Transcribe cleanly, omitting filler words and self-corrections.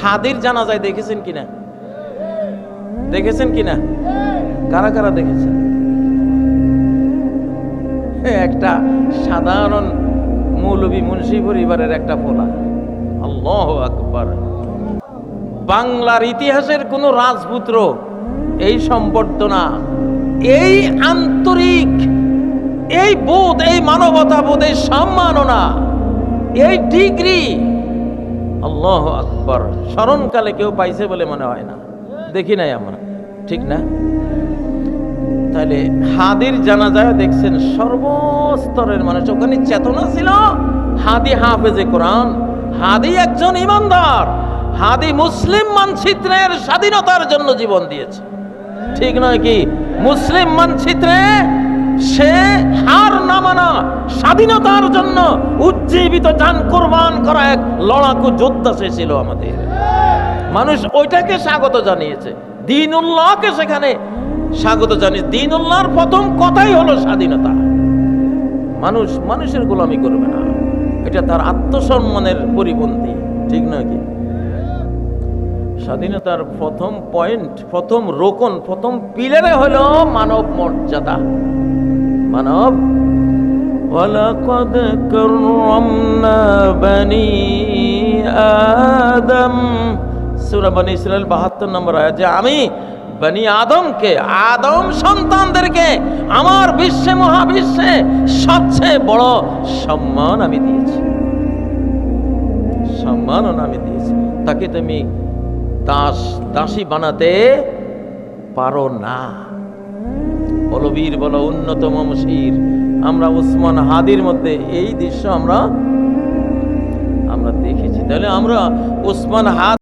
হাদির জানাজায় দেখেছেন কিনা? দেখেছেন কিনা? কারা কারা দেখেছেন? একটা সাধারণ মৌলবী মুন্সি পরিবারের একটা পোলা। আল্লাহু আকবার। বাংলার ইতিহাসের কোন রাজপুত্র এই সম্বর্ধনা, এই আন্তরিক, এই বোধ, এই মানবতা বোধ, এই সম্মাননা, এই ডিগ্রি, আল্লাহু আকবার, স্মরণকালে কেউ পাইছে বলে মনে হয় না, দেখি নাই আমরা, ঠিক না? তাহলে হাদির জানাজায় দেখছেন সর্বস্তরের মানুষ। ওখানে চেতনা ছিল, হাদি হাফেজে কোরআন, হাদি একজন ইমানদার, হাদি মুসলিম মানচিত্রের স্বাধীনতার জন্য জীবন দিয়েছে, ঠিক নয় কি? মুসলিম মানচিত্রে সে হার না মানা, স্বাধীনতার জন্য উজ্জীবিত জান কোরবান করা এক লড়াকু যোদ্ধা সে ছিল। আমাদের মানুষ ওইটাকে স্বাগত জানিয়েছে, দ্বীনুল্লাহকে সেখানে স্বাগত জানিয়ে। দ্বীনুল্লাহর প্রথম কথাই হলো স্বাধীনতা। মানুষ মানুষের গোলামি করবে না, এটা তার আত্মসম্মানের পরিপন্থী, ঠিক নয় কি? স্বাধীনতার প্রথম পয়েন্ট, প্রথম রোকন, প্রথম পিলারে হলো মানব মর্যাদা। মানব ওয়ালাকাদ কাররামনা বনি আদম, সূরা বনী ইসরাঈল ৭২ নম্বর আয়াত, যে আমি বনি আদমকে, আদম সন্তানদেরকে আমার বিশ্বে, মহাবিশ্বে সবচেয়ে বড় সম্মান আমি দিয়েছি, সম্মাননা আমি দিয়েছি। তাকে তুমি দাসী বানাতে পারো না। বলো বীর, বলো উন্নত মমশির। আমরা উসমান হাদির মধ্যে এই দৃশ্য আমরা দেখেছি। তাহলে আমরা উসমান হাদি